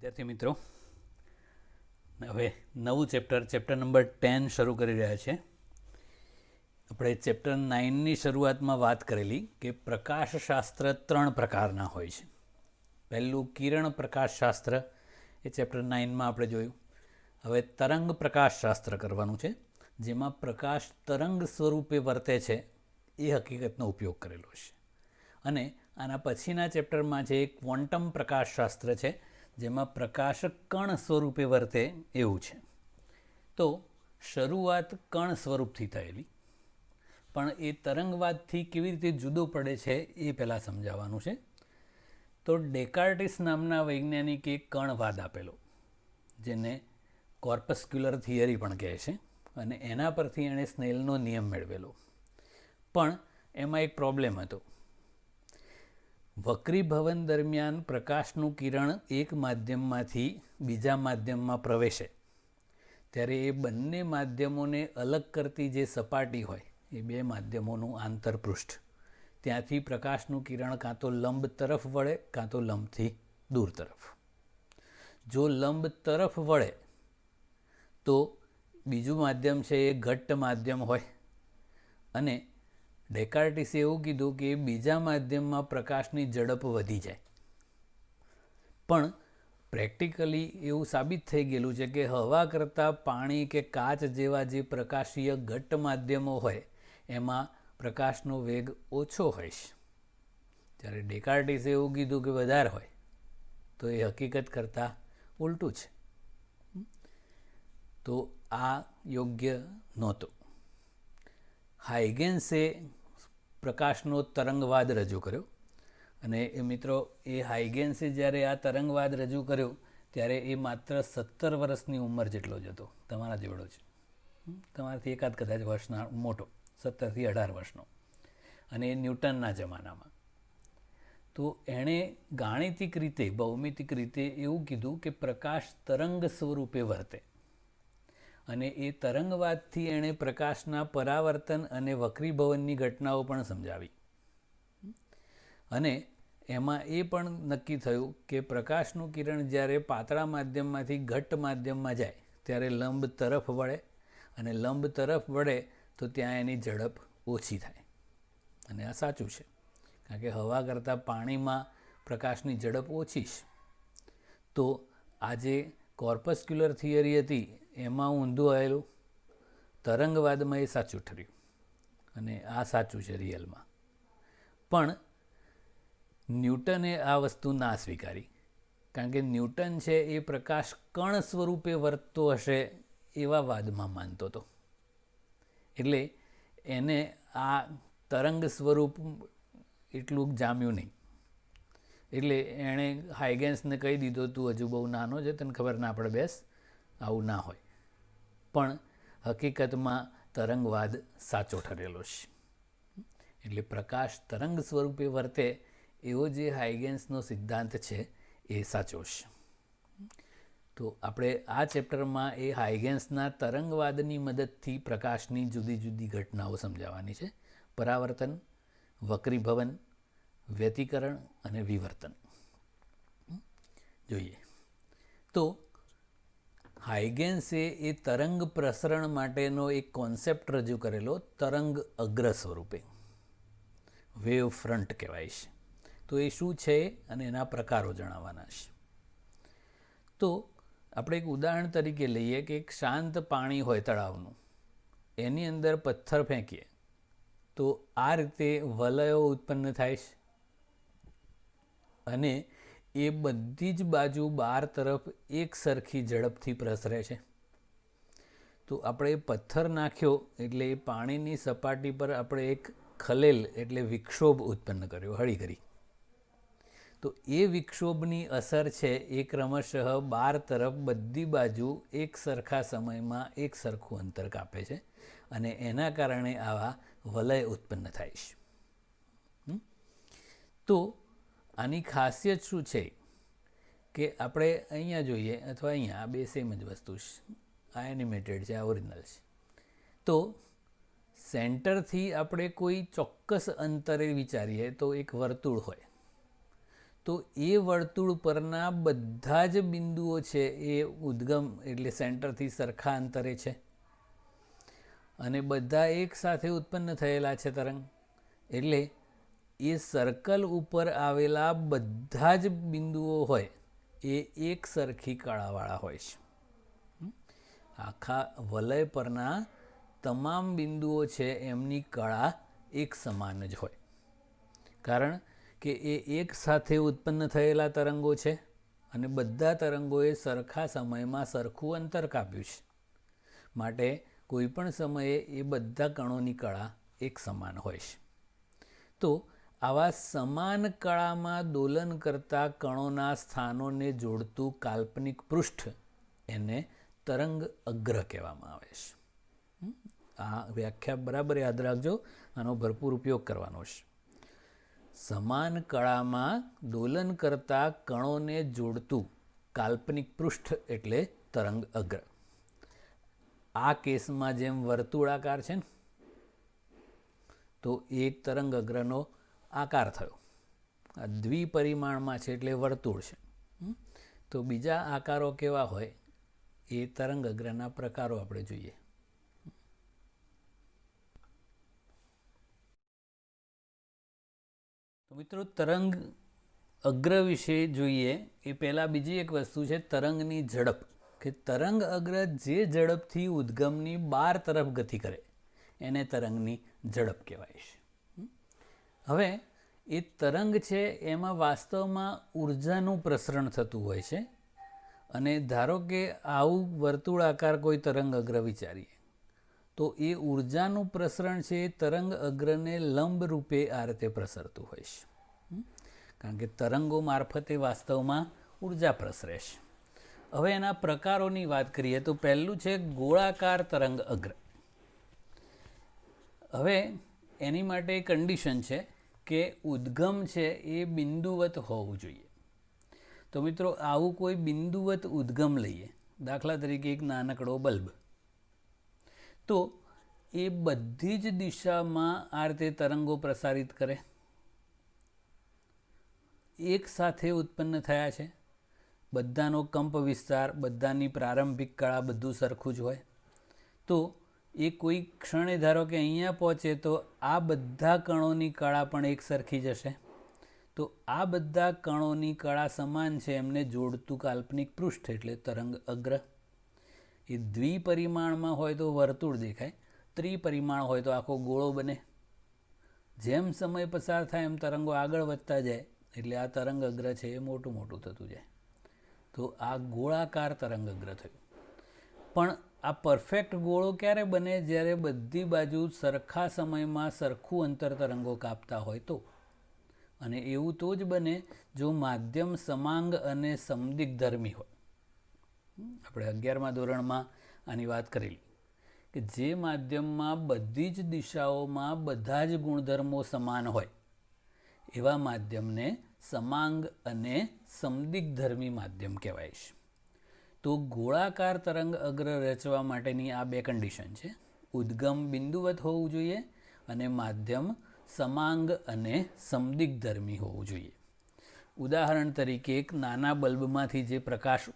વિદ્યાર્થી મિત્રો, હવે નવું ચેપ્ટર નંબર 10 શરૂ કરી રહ્યા છે. આપણે ચેપ્ટર 9ની શરૂઆતમાં વાત કરેલી કે પ્રકાશશાસ્ત્ર 3 પ્રકારના હોય છે. પહેલું કિરણ પ્રકાશશાસ્ત્ર, એ ચેપ્ટર 9માં આપણે જોયું. હવે તરંગ પ્રકાશશાસ્ત્ર કરવાનું છે, જેમાં પ્રકાશ તરંગ સ્વરૂપે વર્તે છે એ હકીકતનો ઉપયોગ કરેલો છે. અને આના પછીના ચેપ્ટરમાં જે ક્વોન્ટમ પ્રકાશશાસ્ત્ર છે, જેમાં પ્રકાશ કણ સ્વરૂપે વર્તે એવું છે. તો શરૂઆત કણ સ્વરૂપથી થયેલી, પણ એ તરંગવાદથી કેવી રીતે જુદો પડે છે એ પહેલાં સમજાવવાનું છે. તો ડેકાર્ટિસ નામના વૈજ્ઞાનિકે કણવાદ આપેલો, જેને કોર્પસ્ક્યુલર થિયરી પણ કહે છે, અને એના પરથી એણે સ્નેલનો નિયમ મેળવેલો. પણ એમાં એક પ્રોબ્લેમ હતો. વક્રીભવન દરમિયાન પ્રકાશનું કિરણ એક માધ્યમમાંથી બીજા માધ્યમમાં પ્રવેશે ત્યારે એ બંને માધ્યમોને અલગ કરતી જે સપાટી હોય, એ બે માધ્યમોનું આંતરપૃષ્ઠ, ત્યાંથી પ્રકાશનું કિરણ કાં તો લંબ તરફ વળે કાં તો લંબથી દૂર તરફ. જો લંબ તરફ વળે તો બીજું માધ્યમ છે એ ઘટ્ટ માધ્યમ હોય, અને ડેકાર્ટિસે એવું કીધું કે બીજા માધ્યમમાં પ્રકાશની ઝડપ વધી જાય. પણ પ્રેક્ટિકલી એવું સાબિત થઈ ગયેલું છે કે હવા કરતાં પાણી કે કાચ જેવા જે પ્રકાશીય ઘટ્ટ માધ્યમો હોય એમાં પ્રકાશનો વેગ ઓછો હોય છે, જ્યારે ડેકાર્ટિસે એવું કીધું કે વધારે હોય. તો એ હકીકત કરતાં ઉલટું છે. તો આ યોગ્ય નહોતું. હાઇગેન્સે પ્રકાશનો તરંગવાદ રજૂ કર્યો, અને એ મિત્રો, એ હાઇગેન્સે જ્યારે આ તરંગવાદ રજૂ કર્યો ત્યારે એ માત્ર 17 વર્ષની ઉંમર જેટલો જ હતો, તમારા જેવડો છે, તમારાથી એકાદ કદાચ વર્ષના મોટો, 17 થી 18 વર્ષનો, અને એ ન્યૂટનના જમાનામાં. તો એણે ગાણિતિક રીતે, ભૌમિતિક રીતે એવું કીધું કે પ્રકાશ તરંગ સ્વરૂપે વર્તે, અને એ તરંગવાદથી એણે પ્રકાશના પરાવર્તન અને વક્રીભવનની ઘટનાઓ પણ સમજાવી. અને એમાં એ પણ નક્કી થયું કે પ્રકાશનું કિરણ જ્યારે પાતળા માધ્યમમાંથી ઘટ્ટ માધ્યમમાં જાય ત્યારે લંબ તરફ વળે, અને લંબ તરફ વળે તો ત્યાં એની ઝડપ ઓછી થાય. અને આ સાચું છે, કારણ કે હવા કરતાં પાણીમાં પ્રકાશની ઝડપ ઓછી છે. તો આ જે કોર્પસ્ક્યુલર થિયરી હતી એમાં ઊંધું આવેલું, તરંગવાદમાં એ સાચું ઠર્યું, અને આ સાચું છે રિયલમાં. પણ ન્યૂટને આ વસ્તુ ના સ્વીકારી, કારણ કે ન્યૂટન છે એ પ્રકાશ કણ સ્વરૂપે વર્તતો હશે એવા વાદમાં માનતો હતો. એટલે એને આ તરંગ સ્વરૂપ એટલું જામ્યું નહીં. એટલે એણે હાઇગેન્સને કહી દીધો, તું હજુ બહુ નાનો છે, તને ખબર ના પડે, બેસ, આવું ના હોય. પણ હકીકતમાં તરંગવાદ સાચો ઠરેલો છે. એટલે પ્રકાશ તરંગ સ્વરૂપે વર્તે એવો જે હાઇગેન્સનો સિદ્ધાંત છે એ સાચો છે. તો આપણે આ ચેપ્ટરમાં એ હાઇગેન્સના તરંગવાદની મદદથી પ્રકાશની જુદી જુદી ઘટનાઓ સમજાવવાની છે. પરાવર્તન, વક્રીભવન, વ્યતિકરણ અને વિવર્તન. જોઈએ તો હાઇગેન્સે એ તરંગ પ્રસરણ માટેનો એક કોન્સેપ્ટ રજૂ કરેલો, તરંગ અગ્ર સ્વરૂપે, વેવ ફ્રન્ટ કહેવાય છે. તો એ શું છે અને એના પ્રકારો જણાવવાના છે. તો આપણે એક ઉદાહરણ તરીકે લઈએ કે એક શાંત પાણી હોય તળાવનું, એની અંદર પથ્થર ફેંકીએ તો આ રીતે વલયો ઉત્પન્ન થાય છે, અને એ બધી જ બાજુ બહાર તરફ એક સરખી ઝડપથી પ્રસરે છે. તો આપણે પથ્થર નાખ્યો એટલે એ પાણીની સપાટી પર આપણે એક ખલેલ એટલે વિક્ષોભ ઉત્પન્ન કર્યો, હળી કરી. તો એ વિક્ષોભની અસર છે એ ક્રમશઃ બહાર તરફ બધી બાજુ એક સરખા સમયમાં એક સરખું અંતર કાપે છે, અને એના કારણે આવા વલય ઉત્પન્ન થાય છે. તો આની ખાસિયત શું છે કે આપણે અહીંયા જોઈએ અથવા અહીંયા, આ બે સેમ જ વસ્તુ છે. આ એનિમેટેડ છે, આ ઓરિજિનલ છે. તો સેન્ટરથી આપણે કોઈ ચોક્કસ અંતરે વિચારીએ તો એક વર્તુળ હોય, તો એ વર્તુળ પરના બધા જ બિંદુઓ છે એ ઉદ્ગમ એટલે સેન્ટરથી સરખા અંતરે છે અને બધા એક સાથે ઉત્પન્ન થયેલા છે તરંગ. એટલે એ સર્કલ ઉપર આવેલા બધા જ બિંદુઓ હોય એ એક સરખી કળાવાળા હોય છે. આખા વલય પરના તમામ બિંદુઓ છે એમની કળા એક સમાન જ હોય, કારણ કે એ એક સાથે ઉત્પન્ન થયેલા તરંગો છે અને બધા તરંગોએ સરખા સમયમાં સરખું અંતર કાપ્યું છે. માટે કોઈ પણ સમયે એ બધા કણોની કળા એક સમાન હોય છે. તો આવા સમાન કળામાં દોલન કરતા કણોના સ્થાનોને જોડતું કાલ્પનિક પૃષ્ઠ એને તરંગ અગ્ર કહેવામાં આવે છે. આ વ્યાખ્યા બરાબર યાદ રાખજો, આનો ભરપૂર ઉપયોગ કરવાનો છે. સમાન કળામાં દોલન કરતા કણોને જોડતું કાલ્પનિક પૃષ્ઠ એટલે તરંગ અગ્ર. આ કેસમાં જેમ વર્તુળાકાર છે ને, તો એક તરંગ અગ્રનો આકાર થયો. આ દ્વિપરિમાણમાં છે એટલે વર્તુળ છે. તો બીજા આકારો કેવા હોય એ તરંગ અગ્રના પ્રકારો આપણે જોઈએ. તો મિત્રો, તરંગ અગ્ર વિશે જોઈએ એ પહેલાં બીજી એક વસ્તુ છે તરંગની ઝડપ, કે તરંગ અગ્ર જે ઝડપથી ઉદ્ગમની બહાર તરફ ગતિ કરે એને તરંગની ઝડપ કહેવાય છે. હવે એ તરંગ છે એમાં વાસ્તવમાં ઉર્જાનું પ્રસરણ થતું હોય છે. અને ધારો કે આવું વર્તુળાકાર કોઈ તરંગ અગ્ર વિચારીએ તો એ ઉર્જાનું પ્રસરણ છે એ તરંગ અગ્રને લંબ રૂપે આ રીતે પ્રસરતું હોય છે. કારણ કે તરંગો મારફતે વાસ્તવમાં ઉર્જા પ્રસરે છે. હવે એના પ્રકારોની વાત કરીએ તો પહેલું છે ગોળાકાર તરંગ અગ્ર. હવે એની માટે કન્ડિશન છે કે ઉદ્ગમ છે એ બિંદુવત હોવું જોઈએ. તો મિત્રો, આવું કોઈ બિંદુવત ઉદ્ગમ લઈએ, દાખલા તરીકે એક નાનકડો બલ્બ, તો એ બધી જ દિશામાં આ રીતે તરંગો પ્રસારિત કરે. એક સાથે ઉત્પન્ન થયા છે, બધાનો કંપ વિસ્તાર, બધાની પ્રારંભિક કળા બધું સરખું જ હોય. તો એ કોઈ ક્ષણે ધારો કે અહીંયા પહોંચે તો આ બધા કણોની કળા પણ એક સરખી જશે. તો આ બધા કણોની કળા સમાન છે એમને જોડતું કાલ્પનિક પૃષ્ઠ એટલે તરંગ અગ્ર. એ દ્વિપરિમાણમાં હોય તો વર્તુળ દેખાય, ત્રિપરિમાણ હોય તો આખો ગોળો બને. જેમ સમય પસાર થાય એમ તરંગો આગળ વધતા જાય એટલે આ તરંગ અગ્ર છે એ મોટું મોટું થતું જાય. તો આ ગોળાકાર તરંગ અગ્ર થયું. પણ આ પરફેક્ટ ગોળો ક્યારે બને? જ્યારે બધી બાજુ સરખા સમયમાં સરખું અંતર તરંગો કાપતા હોય તો. અને એવું તો જ બને જો માધ્યમ સમાંગ અને સમદિગ્ધર્મી હોય. આપણે 11મા ધોરણમાં આની વાત કરેલી કે જે માધ્યમમાં બધી જ દિશાઓમાં બધા જ ગુણધર્મો સમાન હોય એવા માધ્યમને સમાંગ અને સમદિગ્ધર્મી માધ્યમ કહેવાય છે. તો ગોળાકાર તરંગ અગ્ર રચવા માટેની આ બે કન્ડિશન છે. ઉદ્ગમ બિંદુવત હોવું જોઈએ અને માધ્યમ સમાંગ અને સમદિગ્ધર્મી હોવું જોઈએ. ઉદાહરણ તરીકે એક નાના બલ્બમાંથી જે પ્રકાશ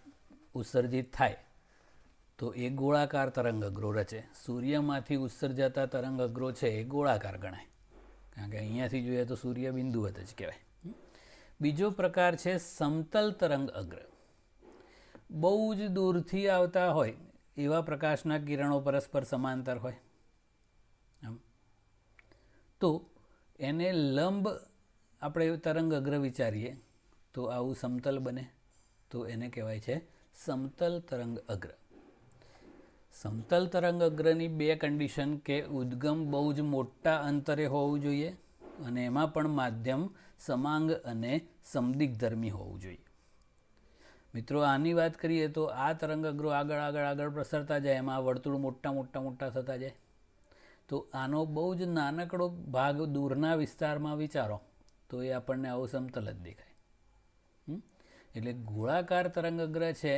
ઉત્સર્જિત થાય તો એ ગોળાકાર તરંગ અગ્રો રચે. સૂર્યમાંથી ઉત્સર્જાતા તરંગ અગ્રો છે એ ગોળાકાર ગણાય, કારણ કે અહીંયાથી જોઈએ તો સૂર્ય બિંદુવત જ કહેવાય. બીજો પ્રકાર છે સમતલ તરંગ અગ્ર. બહુ જ દૂરથી આવતા હોય એવા પ્રકાશના કિરણો પરસ્પર સમાંતર હોય તો એને લંબ આપણે તરંગ અગ્ર વિચારીએ તો આવું સમતલ બને, તો એને કહેવાય છે સમતલ તરંગ અગ્ર. સમતલ તરંગ અગ્રની બે કન્ડિશન કે ઉદ્ગમ બહુ જ મોટા અંતરે હોવું જોઈએ અને એમાં પણ માધ્યમ સમાંગ અને સમદિગ્ધર્મી હોવું જોઈએ. મિત્રો, આની વાત કરીએ તો આ તરંગ અગ્રો આગળ આગળ આગળ પ્રસરતા જાય, એમાં વર્તુળ મોટા મોટા મોટા થતા જાય. તો આનો બહુ જ નાનકડો ભાગ દૂરના વિસ્તારમાં વિચારો તો એ આપણને આવું સમતલ જ દેખાય. એટલે ગોળાકાર તરંગ અગ્ર છે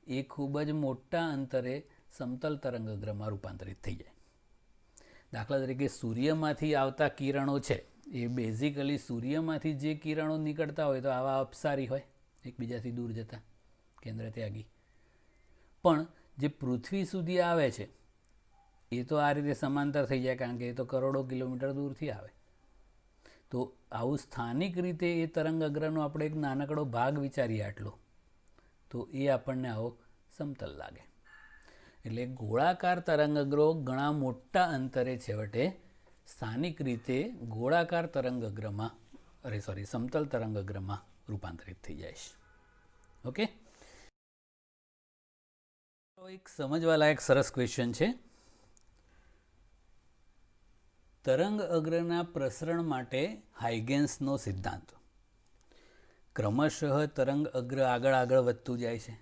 એ ખૂબ જ મોટા અંતરે સમતલ તરંગ અગ્રમાં રૂપાંતરિત થઈ જાય. દાખલા તરીકે સૂર્યમાંથી આવતા કિરણો છે એ બેઝિકલી સૂર્યમાંથી જે કિરણો નીકળતા હોય તો આવા અપસારી હોય, એકબીજાથી દૂર જતા, કેન્દ્ર ત્યાગી. પણ જે પૃથ્વી સુધી આવે છે એ તો આ રીતે સમાંતર થઈ જાય, કારણ કે એ તો કરોડો કિલોમીટર દૂરથી આવે. તો આવું સ્થાનિક રીતે એ તરંગ અગ્રનો આપણે એક નાનકડો ભાગ વિચારીએ આટલો, તો એ આપણને આવો સમતલ લાગે. એટલે ગોળાકાર તરંગ અગ્રો ઘણા મોટા અંતરે છેવટે સ્થાનિક રીતે ગોળાકાર તરંગ અગ્રમાં સમતલ તરંગ અગ્રમાં રૂપાંતરિત થઈ જાય છે. ઓકે, એક સમજવાલાયક સરસ ક્વેશ્ચન છે. તરંગ અગ્રના પ્રસરણ માટે હાઇગેન્સનો સિદ્ધાંત. ક્રમશઃ તરંગ અગ્ર આગળ વધતું જાય છે.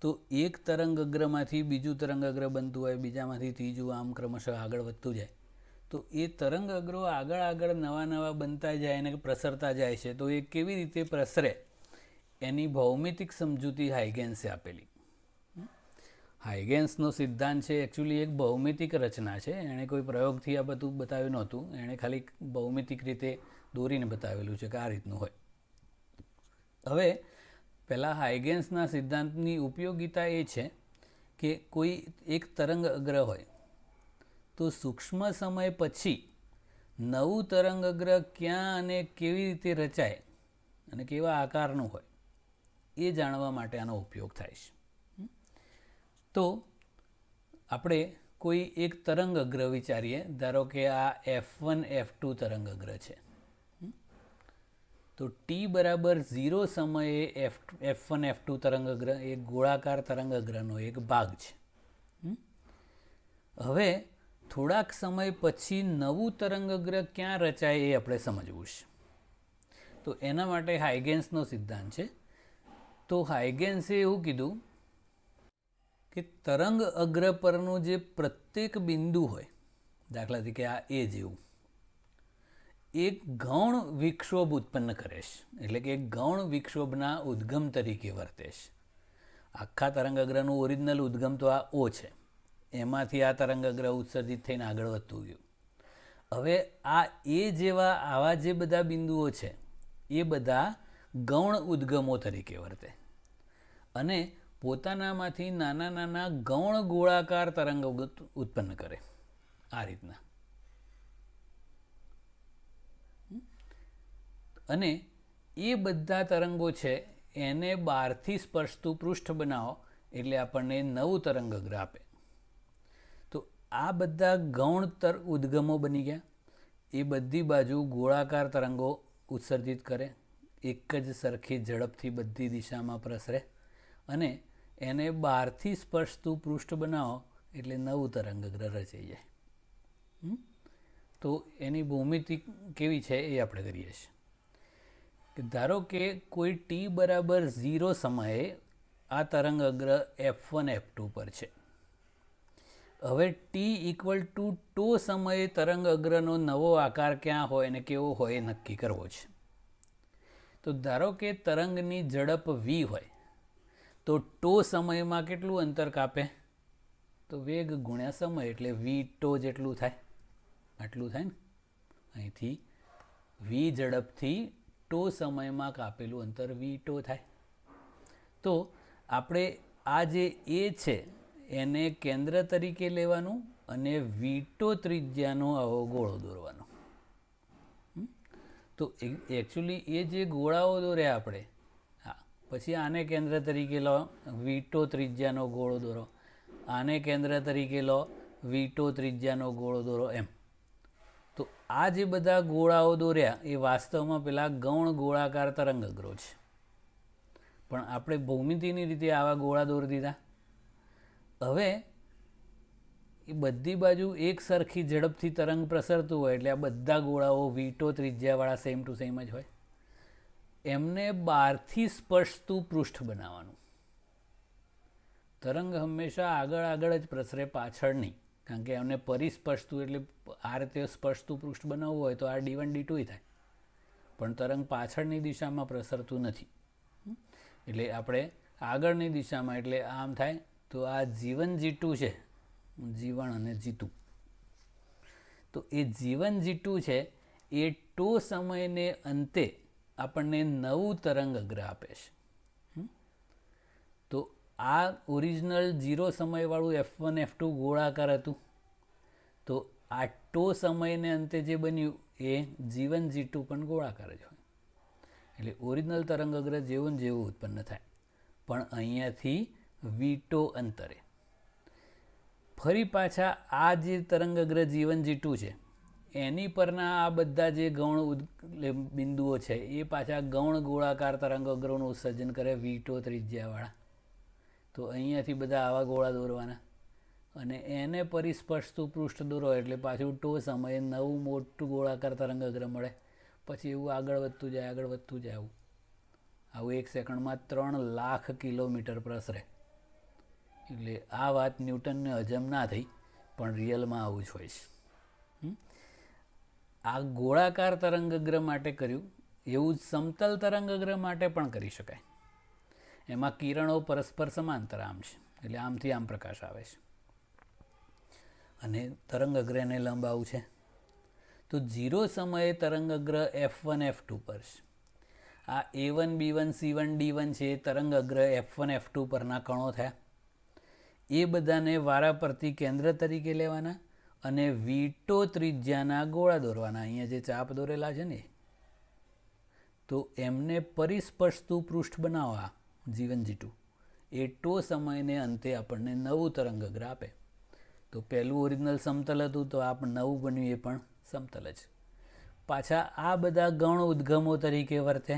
તો એક તરંગ અગ્રમાંથી બીજું તરંગ અગ્ર બનતું હોય, બીજામાંથી ત્રીજું, આમ ક્રમશઃ આગળ વધતું જાય. તો એ તરંગ અગ્રો આગળ નવા બનતા જાય અને પ્રસરતા જાય છે. તો એ કેવી રીતે પ્રસરે એની ભૌમિતિક સમજૂતી હાઇગેન્સે આપેલી. હાઇગેન્સનો સિદ્ધાંત છે એકચ્યુઅલી એક ભૌમિતિક રચના છે. એણે કોઈ પ્રયોગથી આ બધું બતાવ્યું નહોતું, એણે ખાલી ભૌમિતિક રીતે દોરીને બતાવેલું છે કે આ રીતનું હોય. હવે પહેલાં હાઇગેન્સના સિદ્ધાંતની ઉપયોગિતા એ છે કે કોઈ એક તરંગ અગ્ર હોય તો સૂક્ષ્મ સમય પછી નવું તરંગ અગ્ર ક્યાં અને કેવી રીતે રચાય અને કેવા આકારનું હોય એ જાણવા માટે આનો ઉપયોગ થાય છે. તો આપણે કોઈ એક તરંગ અગ્ર વિચારીએ, ધારો કે આ F1 F2 તરંગ અગ્ર છે. તો t=0 સમયે F1 F2 તરંગ અગ્ર એ ગોળાકાર તરંગ અગ્રનો એક ભાગ છે. હવે થોડાક સમય પછી નવું તરંગ અગ્ર ક્યાં રચાય એ આપણે સમજવું છે. તો એના માટે હાઇગેન્સનો સિદ્ધાંત છે. તો હાઇગેન્સે એવું કીધું કે તરંગ અગ્ર પરનું જે પ્રત્યેક બિંદુ હોય, દાખલા તરીકે આ એ જેવું, એક ગૌણ વિક્ષોભ ઉત્પન્ન કરે છે. એટલે કે ગૌણ વિક્ષોભના ઉદ્ગમ તરીકે વર્તે છે. આખા તરંગ અગ્રનું ઓરિજિનલ ઉદ્ગમ તો આ O છે, એમાંથી આ તરંગ અગ્ર ઉત્સર્જિત થઈને આગળ વધતું ગયું. હવે આ એ જેવા આવા જે બધા બિંદુઓ છે એ બધા ગૌણ ઉદ્ગમો તરીકે વર્તે અને પોતાનામાંથી નાના ગૌણ ગોળાકાર તરંગો ઉત્પન્ન કરે આ રીતના. અને એ બધા તરંગો છે એને બહારથી સ્પર્શતું પૃષ્ઠ બનાવો એટલે આપણને નવું તરંગ અગ્ર આપે. તો આ બધા ગૌણ ઉદ્ગમો બની ગયા. એ બધી બાજુ ગોળાકાર તરંગો ઉત્સર્જિત કરે, એક જ સરખી ઝડપથી બધી દિશામાં પ્રસરે અને એને બહારથી સ્પર્શતું પૃષ્ઠ બનાવો એટલે નવું તરંગ અગ્ર રચાઈ જાય. તો એની ભૂમિતિ કેવી છે એ આપણે કરીએ છીએ. ધારો કે કોઈ t=0 સમયે આ તરંગ અગ્ર F1 F2 પર છે. હવે t=τ સમયે તરંગ અગ્રનો નવો આકાર ક્યાં હોય અને કેવો હોય એ નક્કી કરવો છે. તો ધારો કે તરંગની ઝડપ v હોય તો સમયમાં કેટલું અંતર કાપે? તો વેગ ગુણ્યા સમય એટલે v જેટલું થાય, આટલું થાય ને. અહીંથી v ઝડપથી સમયમાં કાપેલું અંતર v થાય. તો આપણે આ જે એ છે એને કેન્દ્ર તરીકે લેવાનું અને v ત્રિજ્યાનો આવો ગોળો દોરવાનો. તો એકચ્યુઅલી એ જે ગોળાઓ દોર્યા આપણે, હા, પછી આને કેન્દ્ર તરીકે લો, v ત્રિજ્યાનો ગોળો દોરો, આને કેન્દ્ર તરીકે લો, v ત્રિજ્યાનો ગોળો દોરો, એમ. તો આ જે બધા ગોળાઓ દોર્યા એ વાસ્તવમાં પેલા ગૌણ ગોળાકાર તરંગ અગ્રો છે. પણ આપણે ભૌમિતિની રીતે આવા ગોળા દોરી દીધા. હવે એ બધી બાજુ એક સરખી ઝડપથી તરંગ પ્રસરતું હોય એટલે આ બધા ગોળાઓ v ત્રિજ્યાવાળા સેમ ટુ સેમ જ હોય. એમને બહારથી સ્પર્શતું પૃષ્ઠ બનાવવાનું. તરંગ હંમેશા આગળ જ પ્રસરે, પાછળ નહીં. કારણ કે એમને પરિસ્પર્શતું એટલે આ રીતે સ્પર્શતું પૃષ્ઠ બનાવવું હોય તો આ d1 d2 થાય. પણ તરંગ પાછળની દિશામાં પ્રસરતું નથી. એટલે આપણે આગળની દિશામાં એટલે આમ થાય. તો આ g1 g2 છે, g1 અને g2. તો એ g1 g2 છે એ ટો સમયને અંતે આપણને નવું તરંગ અગ્ર આપે છે. તો આ ઓરિજિનલ 0 સમયવાળું F1 F2 ગોળાકાર હતું. તો આ ટો સમયને અંતે જે બન્યું એ G1 G2 પણ ગોળાકાર જ હોય. એટલે ઓરિજિનલ તરંગ અગ્ર જેવું ને જેવું ઉત્પન્ન થાય, પણ અહીંયાથી વીટો અંતરે. ફરી પાછા આ જે તરંગ અગ્ર G1 G2 છે એની પરના આ બધા જે ગૌણ બિંદુઓ છે એ પાછા ગૌણ ગોળાકાર તરંગ અગ્રનું ઉત્સર્જન કરે વીટો ત્રિજ્યાવાળા. તો અહીંયાથી બધા આવા ગોળા દોરવાના અને એને પરિસ્પર્શતું પૃષ્ઠ દોરો એટલે પાછું ટો સમયે નવું મોટું ગોળાકાર તરંગ અગ્ર મળે. પછી એવું આગળ વધતું જાય આવું 1 સેકન્ડમાં 3 લાખ કિલોમીટર પ્રસરે. એટલે આ વાત ન્યૂટનને હજમ ના થઈ, પણ રિયલમાં આવું જ હોય છે. આ ગોળાકાર તરંગઅગ્ર માટે કર્યું, એવું જ સમતલ તરંગઅગ્ર માટે પણ કરી શકાય. એમાં કિરણો પરસ્પર સમાંતર આમ છે, એટલે આમથી આમ પ્રકાશ આવે છે અને તરંગઅગ્ર એને લંબ આવું છે. તો 0 સમયે તરંગઅગ્ર F1 F2 પર છે. આ A1 B1 C1 D1 છે એ તરંગઅગ્ર F1 F2 પરના કણો થયા. એ બધાને વારા પરથી કેન્દ્ર તરીકે લેવાના અને વીટો ત્રિજ્યાના ગોળા દોરવાના. અહીંયા જે ચાપ દોરેલા છે ને, તો એમને પરિસ્પર્શતું પૃષ્ઠ બનાવવા G1 G2 એ ટો સમયને અંતે આપણને નવું તરંગઅગ્ર આપે. તો પહેલું ઓરિજિનલ સમતલ હતું, તો આ નવું બન્યું એ પણ સમતલ જ. પાછા આ બધા ગૌણ ઉદ્ગમો તરીકે વર્તે.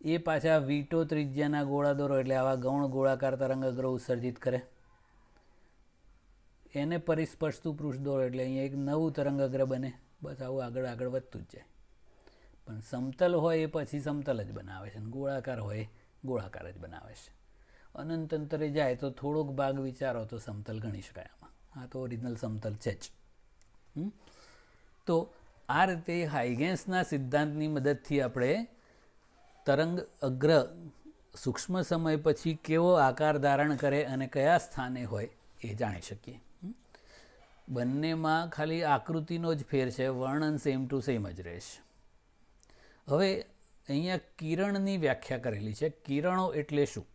એ પાછા વીટો ત્રિજ્યાના ગોળા દોરો એટલે આવા ગૌણ ગોળાકાર તરંગઅગ્ર ઉત્સર્જિત કરે. એને પરિસ્પર્શતું પૃષ્ઠ દોરો એટલે અહીંયા એક નવું તરંગઅગ્ર બને. બસ આવું આગળ આગળ વધતું જ જાય. પણ સમતલ હોય એ પછી સમતલ જ બનાવે છે અને ગોળાકાર હોય ગોળાકાર જ બનાવે છે. અનંત અંતરે જાય તો થોડોક ભાગ વિચારો તો સમતલ ગણી શકાય આમાં. આ તો ઓરિજિનલ સમતલ છે જ. તો આ રીતે હાઇગેન્સના સિદ્ધાંતની મદદથી આપણે તરંગ અગ્ર સૂક્ષ્મ સમય પછી કેવો આકાર ધારણ કરે અને કયા સ્થાને હોય એ જાણી શકીએ. બંનેમાં ખાલી આકૃતિનો જ ફેર છે, વર્ણન સેમ ટુ સેમ જ રહેશે. હવે અહીંયા કિરણની વ્યાખ્યા કરેલી છે. કિરણો એટલે શું?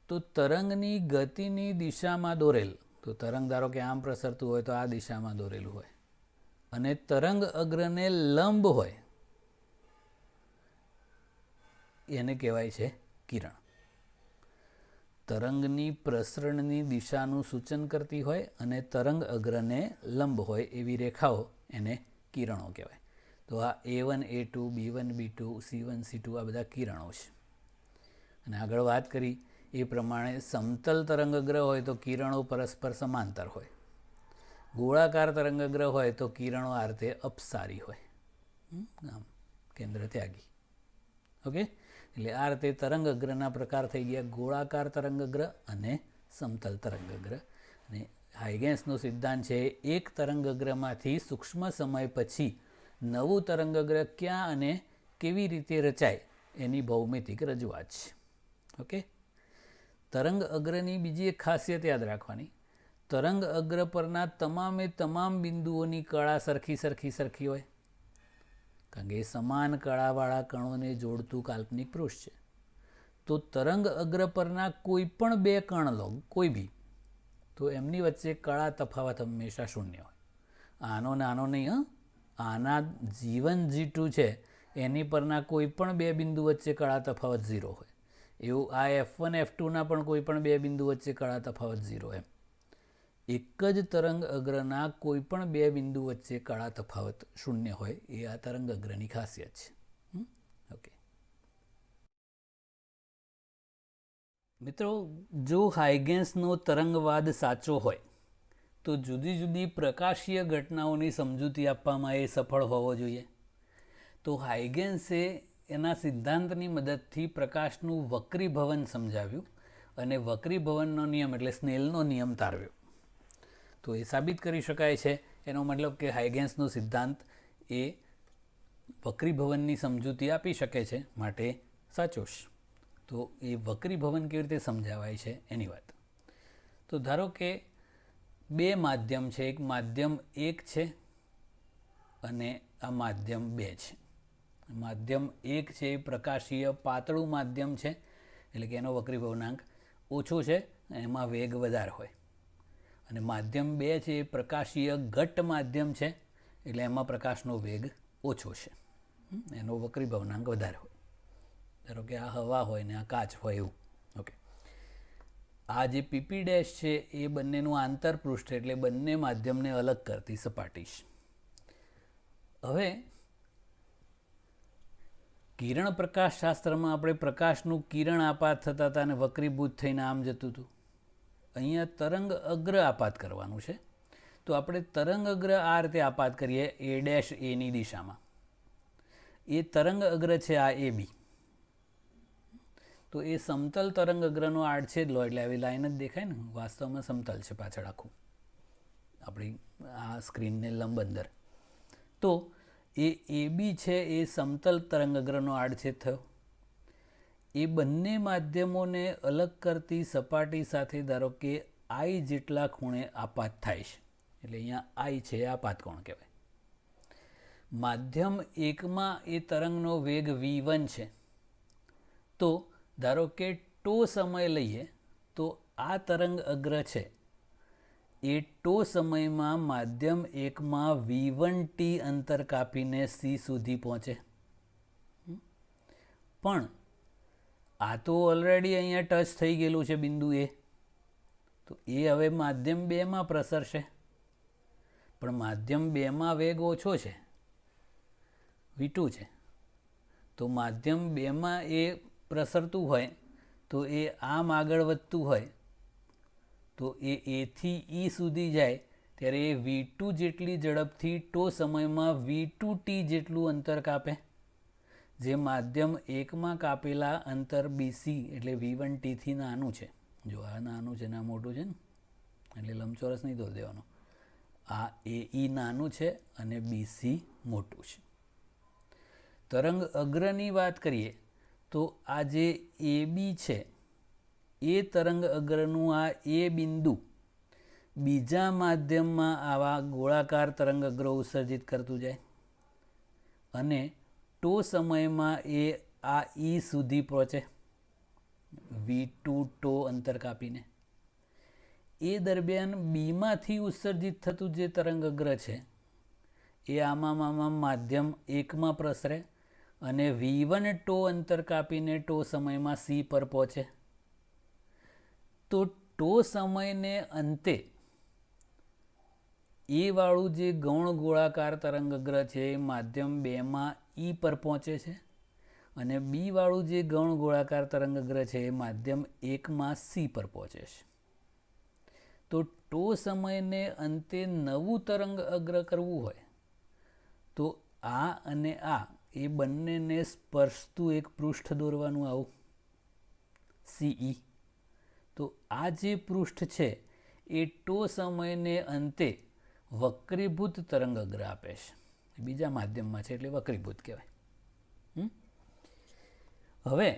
તો તરંગની ગતિની દિશામાં દોરેલ, તો તરંગ ધારો કે આમ પ્રસરતું હોય તો આ દિશામાં દોરેલું હોય અને તરંગ અગ્રને લંબ હોય એને કહેવાય છે કિરણ. તરંગની પ્રસરણની દિશાનું સૂચન કરતી હોય અને તરંગ અગ્રને લંબ હોય એવી રેખાઓ એને કિરણો કહેવાય. તો આ A1 A2 B1 B2 C1 C2 આ બધા કિરણો છે. અને આગળ વાત કરી એ પ્રમાણે સમતલ તરંગઅગ્ર હોય તો કિરણો પરસ્પર સમાંતર હોય. ગોળાકાર તરંગઅગ્ર હોય તો કિરણો આ રીતે અપસારી હોય, આમ કેન્દ્ર ત્યાગી. ઓકે, એટલે આ રીતે તરંગઅગ્રના પ્રકાર થઈ ગયા ગોળાકાર તરંગઅગ્ર અને સમતલ તરંગઅગ્ર. અને હાઇગેન્સનો સિદ્ધાંત છે એક તરંગઅગ્રમાંથી સૂક્ષ્મ સમય પછી નવું તરંગઅગ્ર ક્યાં અને કેવી રીતે રચાય એની ભૌમિતિક રજૂઆત છે. ઓકે, તરંગ અગ્રની બીજી એક ખાસિયત યાદ રાખવાની. તરંગ અગ્ર પરના તમામે તમામ બિંદુઓની કળા સરખી હોય, કારણ કે એ સમાન કળાવાળા કણોને જોડતું કાલ્પનિક પૃષ્ઠ છે. તો તરંગ અગ્ર પરના કોઈ પણ બે કણ લો, કોઈ બી, તો એમની વચ્ચે કળા તફાવત હંમેશા શૂન્ય હોય. આનો નાનો નહીં, આના G1 G2 છે એની પરના કોઈ પણ બે બિંદુ વચ્ચે કળા તફાવત 0 હોય. એવું આ F1 F2ના પણ કોઈ પણ બે બિંદુ વચ્ચે કળા તફાવત 0 એમ. એક જ તરંગ અગ્રના કોઈ પણ બે બિંદુ વચ્ચે કળા તફાવત શૂન્ય હોય એ આ તરંગ અગ્રની ખાસિયત છે. ઓકે મિત્રો, જો હાઇગેન્સનો તરંગવાદ સાચો હોય તો જુદી જુદી પ્રકાશીય ઘટનાઓની સમજૂતી આપવામાં એ સફળ હોવો જોઈએ. તો હાઇગેન્સે એના સિદ્ધાંતની મદદથી પ્રકાશનું વક્રીભવન સમજાવ્યું અને વક્રીભવનનો નિયમ એટલે સ્નેલનો નિયમ તારવ્યો. તો એ સાબિત કરી શકાય છે. એનો મતલબ કે હાઇગેન્સનો સિદ્ધાંત એ વક્રીભવનની સમજૂતી આપી શકે છે, માટે સાચો છે. તો એ વક્રીભવન કેવી રીતે સમજાવાય છે એની વાત. તો ધારો કે બે માધ્યમ છે, એક માધ્યમ 1 છે અને આ માધ્યમ 2 છે. માધ્યમ 1 છે એ પ્રકાશીય પાતળું માધ્યમ છે, એટલે કે એનો વક્રી ભવનાંક ઓછો છે, એમાં વેગ વધારે હોય. અને માધ્યમ 2 છે એ પ્રકાશીય ઘટ્ટ માધ્યમ છે, એટલે એમાં પ્રકાશનો વેગ ઓછો છે, એનો વક્રી ભવનાંક વધારે હોય. ધારો કે આ હવા હોય ને આ કાચ હોય એવું. ઓકે, આ જે પીપી ડેશ છે એ બંનેનું આંતરપૃષ્ઠ એટલે બંને માધ્યમને અલગ કરતી સપાટી છે. હવે કિરણ પ્રકાશશાસ્ત્રમાં આપણે પ્રકાશનું કિરણ આપાત થતા હતા અને વક્રીભૂત થઈને આમ જતું હતું. અહીંયા તરંગ અગ્ર આપાત કરવાનું છે, તો આપણે તરંગ અગ્ર આ રીતે આપાત કરીએ એ ડેશ એની દિશામાં. એ તરંગ અગ્ર છે આ એ બી, તો એ સમતલ તરંગ અગ્રનો આડછેદ લો એટલે આવી લાઈન જ દેખાય ને. વાસ્તવમાં સમતલ છે પાછળ આખું આપણી આ સ્ક્રીનને લંબ અંદર. તો એ બી છે એ સમતલ તરંગ અગ્રનો આડછેદ થયો. એ બંને માધ્યમોને અલગ કરતી સપાટી સાથે ધારો કે આઈ જેટલા ખૂણે આપાત થાય છે, એટલે અહીંયા આઈ છે આપાત કોણ કહેવાય. માધ્યમ 1માં એ તરંગનો વેગ v1 છે, તો ધારો કે ટો સમય લઈએ તો આ તરંગ અગ્ર છે એ ટો સમયમાં માધ્યમ 1માં v1t અંતર કાપીને c સુધી પહોંચે. પણ આ તો ઓલરેડી અહીંયા ટચ થઈ ગયેલું છે બિંદુ એ, તો એ હવે માધ્યમ 2માં પ્રસરશે. પણ માધ્યમ 2માં વેગ ઓછો છે, v2 છે, તો માધ્યમ 2માં એ પ્રસરતું હોય તો એ આમ આગળ વધતું હોય તો એ એથી ઈ સુધી જાય ત્યારે એ v2 જેટલી ઝડપથી ટો સમયમાં v2t જેટલું અંતર કાપે, જે માધ્યમ 1માં કાપેલા અંતર bc એટલે v1t થી નાનું છે. જો આ નાનું છે ને આ મોટું છે ને, એટલે લંબચોરસ નહીં દોરી દેવાનો. આ એ નાનું છે અને bc મોટું છે. તરંગ અગ્રની વાત કરીએ તો આ જે એ બી છે એ તરંગ અગ્રનું આ એ બિંદુ બીજા માધ્યમમાં આવા ગોળાકાર તરંગ અગ્રો ઉત્સર્જિત કરતું જાય અને ટો સમયમાં એ આ ઈ સુધી પહોંચે v2 ટો અંતર કાપીને. એ દરમિયાન બીમાંથી ઉત્સર્જિત થતું જે તરંગ અગ્ર છે એ આમાં માધ્યમ 1માં પ્રસરે અને v1 ટો અંતર કાપીને ટો સમયમાં c પર પહોંચે. તો ટો સમયને અંતે એ વાળું જે ગૌણ ગોળાકાર તરંગ અગ્ર છે એ માધ્યમ 2માં ઈ પર પહોંચે છે અને બી વાળું જે ગૌણ ગોળાકાર તરંગ અગ્ર છે એ માધ્યમ 1માં c પર પહોંચે છે. તો ટો સમયને અંતે નવું તરંગ અગ્ર કરવું હોય તો આ અને આ એ બંનેને સ્પર્શતું એક પૃષ્ઠ દોરવાનું આવું CE. તો આ જે પૃષ્ઠ છે એ ટો સમયને અંતે વક્રીભૂત તરંગ અગ્ર આપે છે, બીજા માધ્યમમાં છે એટલે વક્રીભૂત કહેવાય. હવે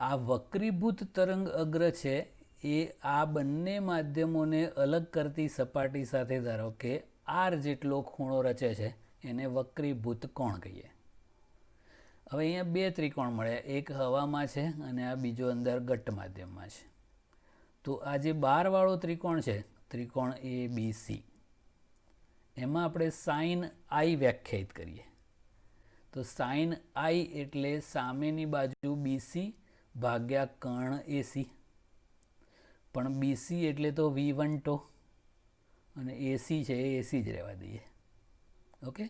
આ વક્રીભૂત તરંગ અગ્ર છે એ આ બંને માધ્યમોને અલગ કરતી સપાટી સાથે ધારો કે r જેટલો ખૂણો રચે છે, એને વક્રીભૂત કોણ કહીએ. હવે અહીંયા બે ત્રિકોણ મળ્યા, એક હવામાં છે અને આ બીજો અંદર ઘટ્ટ માધ્યમમાં છે. તો આ જે 12 વાળો ત્રિકોણ છે, ત્રિકોણ ABC, એમાં આપણે સાઇન I વ્યાખ્યાયિત કરીએ. તો સાઇન I એટલે સામેની બાજુ BC ભાગ્યા કર્ણ AC. પણ BC એટલે તો V1 ટો અને AC છે એ AC જ રહેવા દઈએ. ઓકે,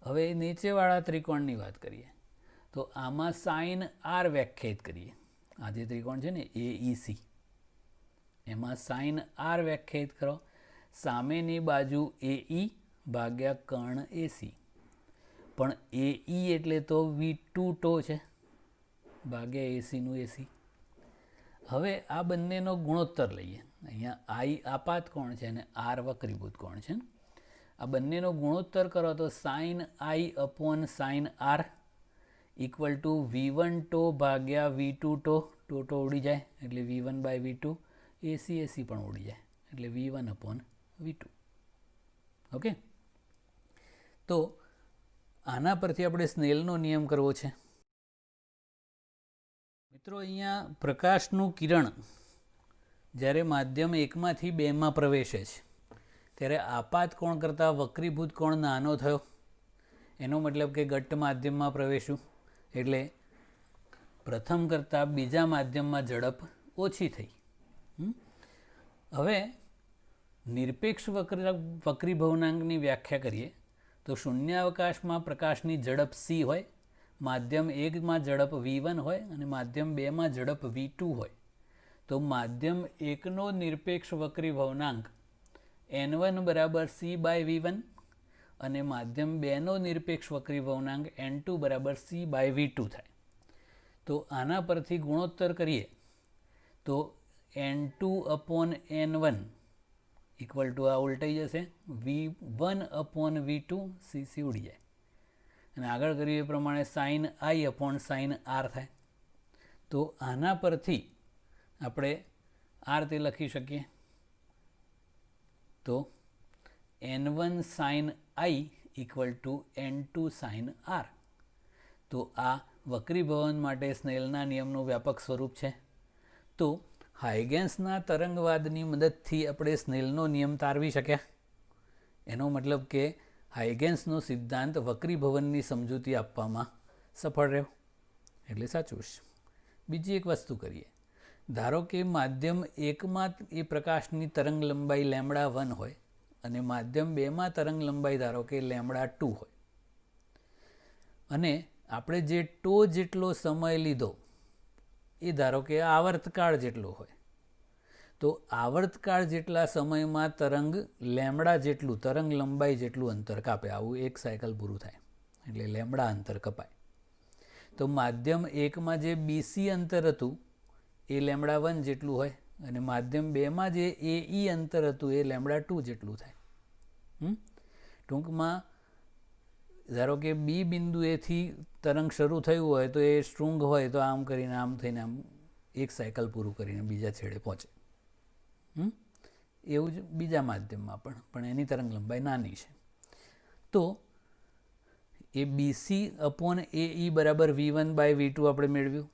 હવે નીચેવાળા ત્રિકોણની વાત કરીએ તો આમાં સાઇન R વ્યાખ્યાયિત કરીએ. આ જે ત્રિકોણ છે ને AEC, એમાં સાઇન R વ્યાખ્યાયિત કરો. સામેની બાજુ AE ભાગ્યા કર્ણ AC, પણ AE એટલે તો V2 ટો છે ભાગ્યા AC નું AC. હવે આ બંનેનો ગુણોત્તર લઈએ. અહીંયા I આપાત કોણ છે અને R વક્રીભૂત કોણ છે. આ બંનેનો ગુણોત્તર કરો તો sine I upon sine R equal to V1 ટો ભાગ્યા V2 ટો. ટો ઉડી જાય એટલે V1 બાય V2, AC પણ ઉડી જાય એટલે V1 અપોન V2. ઓકે, તો આના પરથી આપણે સ્નેલનો નિયમ કરવો છે. મિત્રો, અહીંયા પ્રકાશનું કિરણ જ્યારે માધ્યમ 1માંથી 2માં પ્રવેશે છે ત્યારે આપાત કોણ કરતાં વક્રીભૂત કોણ નાનો થયો. એનો મતલબ કે ઘટ્ટ માધ્યમમાં પ્રવેશ્યું એટલે પ્રથમ કરતાં બીજા માધ્યમમાં ઝડપ ઓછી થઈ. હવે નિરપેક્ષ વક્રીભવનાંકની વ્યાખ્યા કરીએ તો શૂન્યાવકાશમાં પ્રકાશની ઝડપ c હોય, માધ્યમ 1માં ઝડપ v1 હોય અને માધ્યમ 2માં ઝડપ v2 હોય. તો માધ્યમ 1નો નિરપેક્ષ વક્રીભવનાંક n1 બરાબર c/v1 અને માધ્યમ 2નો નિરપેક્ષ વક્રીભવનાંક n2 બરાબર c/v2 થાય. તો આના પરથી ગુણોત્તર કરીએ તો n2/n1 ઇક્વલ ટુ આ ઉલટાઈ જશે v1/v2 c ઉડી જાય અને આગળ કરીએ એ પ્રમાણે sin i/sin r થાય. તો આના પરથી આપણે આ રીતે લખી શકીએ તો n1 sin i equal to n2 sin r. તો આ વક્રીભવન માટે સ્નેલના નિયમનું વ્યાપક સ્વરૂપ છે. તો હાઇગેન્સના તરંગવાદની મદદથી આપણે સ્નેલનો નિયમ તારવી શક્યા. એનો મતલબ કે હાઇગેન્સનો સિદ્ધાંત વક્રીભવનની સમજૂતી આપવામાં સફળ રહ્યો એટલે સાચું છે. બીજી એક વસ્તુ કરીએ. ધારો કે માધ્યમ 1માં એ પ્રકાશની તરંગ લંબાઈ λ1 હોય અને માધ્યમ 2માં તરંગ લંબાઈ ધારો કે λ2 હોય અને આપણે જે ટો જેટલો સમય લીધો એ ધારો કે આવર્તકાળ જેટલો હોય. તો આવર્તકાળ જેટલા સમયમાં તરંગ લેમડા જેટલું તરંગ લંબાઈ જેટલું અંતર કાપે. આવું એક સાયકલ પૂરું થાય એટલે લેમડા અંતર કપાય. તો માધ્યમ 1માં જે બીસી અંતર હતું એ λ1 જેટલું હોય અને માધ્યમ 2માં જે AE અંતર હતું એ λ2 જેટલું થાય. ટૂંકમાં ધારો કે બી બિંદુએથી તરંગ શરૂ થયું હોય તો એ સ્ટ્રુંગ હોય તો આમ કરીને આમ થઈને આમ એક સાયકલ પૂરું કરીને બીજા છેડે પહોંચે. એવું જ બીજા માધ્યમમાં પણ એની તરંગ લંબાઈ નાની છે. તો એ BC/AE બરાબર v1/v2 આપણે મેળવ્યું.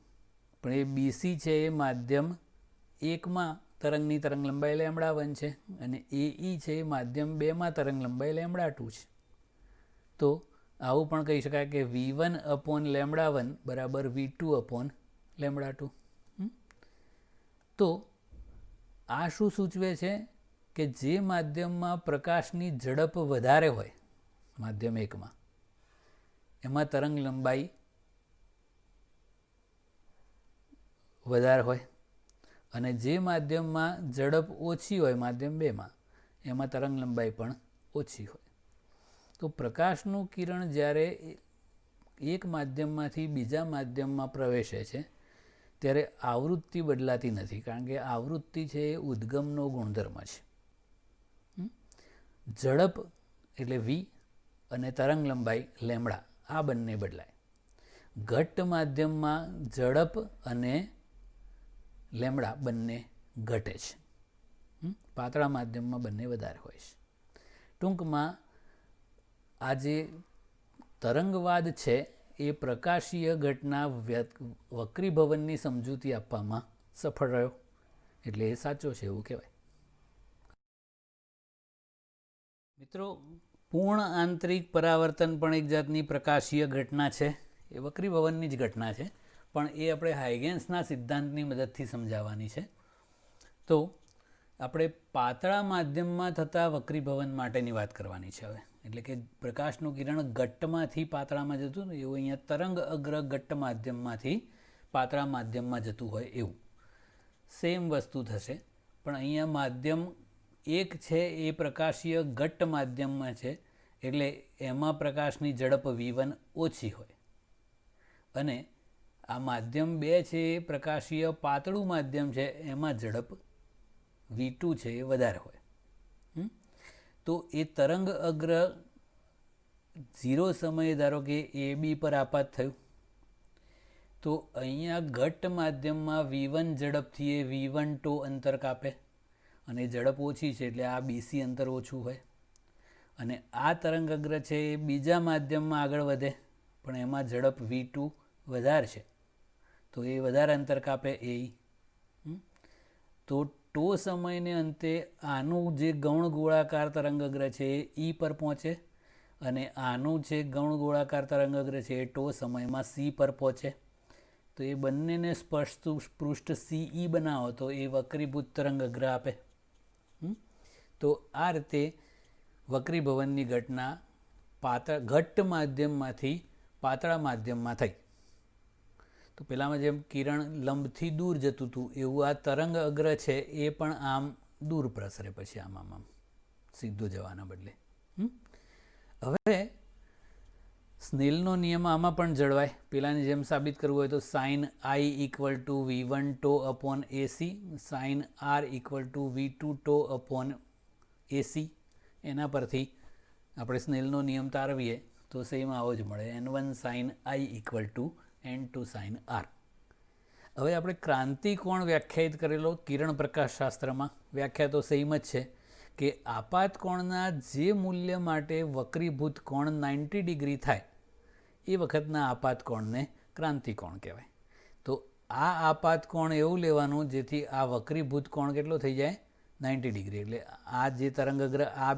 પણ એ BC છે એ માધ્યમ 1માં તરંગની તરંગ લંબાઈ λ1 છે અને AE છે એ માધ્યમ 2માં તરંગ લંબાઈ λ2 છે. તો આવું પણ કહી શકાય કે v1/λ1 બરાબર v2/λ2. તો આ શું સૂચવે છે કે જે માધ્યમમાં પ્રકાશની ઝડપ વધારે હોય માધ્યમ 1માં એમાં તરંગ લંબાઈ વધારે હોય અને જે માધ્યમમાં ઝડપ ઓછી હોય માધ્યમ 2માં એમાં તરંગ લંબાઈ પણ ઓછી હોય. તો પ્રકાશનું કિરણ જ્યારે એક માધ્યમમાંથી બીજા માધ્યમમાં પ્રવેશે છે ત્યારે આવૃત્તિ બદલાતી નથી કારણ કે આવૃત્તિ છે એ ઉદ્ગમનો ગુણધર્મ છે. ઝડપ એટલે v અને તરંગ લંબાઈ લેમડા આ બંને બદલાય. ઘટ્ટ માધ્યમમાં ઝડપ અને લેમડા બંને ઘટે છે. પાતળા માધ્યમમાં બંને વધારે હોય છે. ટૂંકમાં આ જે તરંગવાદ છે એ પ્રકાશીય ઘટના વક્રીભવનની સમજૂતી આપવામાં સફળ રહ્યો એટલે એ સાચો છે એવું કહેવાય. મિત્રો, પૂર્ણ આંતરિક પરાવર્તન પણ એક જાતની પ્રકાશીય ઘટના છે. એ વક્રીભવનની જ ઘટના છે પણ એ આપણે હાઇગેન્સના સિદ્ધાંતની મદદથી સમજાવવાની છે. તો આપણે પાતળા માધ્યમમાં થતા વક્રીભવન માટેની વાત કરવાની છે હવે. એટલે કે પ્રકાશનું કિરણ ઘટ્ટમાંથી પાતળામાં જતું ને એવું અહીંયા તરંગ અગ્ર ઘટ્ટ માધ્યમમાંથી પાતળા માધ્યમમાં જતું હોય એવું સેમ વસ્તુ થશે. પણ અહીંયા માધ્યમ 1 છે એ પ્રકાશીય ઘટ્ટ માધ્યમમાં છે એટલે એમાં પ્રકાશની ઝડપ v1 ઓછી હોય અને આ માધ્યમ 2 છે એ પ્રકાશીય પાતળું માધ્યમ છે એમાં ઝડપ v2 છે એ વધારે હોય. તો એ તરંગ અગ્ર 0 સમયે ધારો કે AB પર આપાત થયું તો અહીંયા ઘટ્ટ માધ્યમમાં v1 ઝડપથી એ v1 ટો અંતર કાપે અને ઝડપ ઓછી છે એટલે આ BC અંતર ઓછું હોય અને આ તરંગઅગ્ર છે એ બીજા માધ્યમમાં આગળ વધે, પણ એમાં ઝડપ v2 વધારે છે, તો એ વધારે અંતર કાપે એ. તો ટો સમયને અંતે આનું જે ગૌણ ગોળાકાર તરંગઅગ્ર છે એ ઈ પર પહોંચે, અને આનું જે ગૌણ ગોળાકાર તરંગઅગ્ર છે એ ટો સમયમાં સી પર પહોંચે. તો એ બંનેને સ્પર્શતું પૃષ્ઠ સીઈ બનાવો તો એ વક્રીભૂત તરંગઅગ્ર આપે. તો આ રીતે વક્રીભવનની ઘટના ઘટ્ટ માધ્યમમાંથી પાતળા માધ્યમમાં થઈ. તો પહેલાંમાં જેમ કિરણ લંબથી દૂર જતું હતું એવું આ તરંગઅગ્ર છે એ પણ આમ દૂર પ્રસરે પછી આમ સીધો જવાના બદલે. હવે સ્નેલનો નિયમ આમાં પણ જળવાય. પેલાની જેમ સાબિત કરવું હોય તો sine I equal to v1 to upon AC, sine R equal to v2 to upon AC. એના પરથી આપણે સ્નેલનો નિયમ તારવીએ તો સેમ આવો જ મળે, n1 sine I equal to n2 sine R. હવે આપણે ક્રાંતિકોણ વ્યાખ્યાયિત કરેલો કિરણ પ્રકાશશાસ્ત્રમાં, વ્યાખ્યા તો સેમ જ છે કે આપાત કોણના જે મૂલ્ય માટે વક્રીભૂત કોણ 90 ડિગ્રી થાય એ વખતના આપાત કોણને ક્રાંતિકોણ કહેવાય. તો આ આપાત કોણ એવું લેવાનું જેથી આ વક્રીભૂત કોણ કેટલો થઈ જાય 90 ડિગ્રી. એટલે આ જે તરંગઅગ્ર આ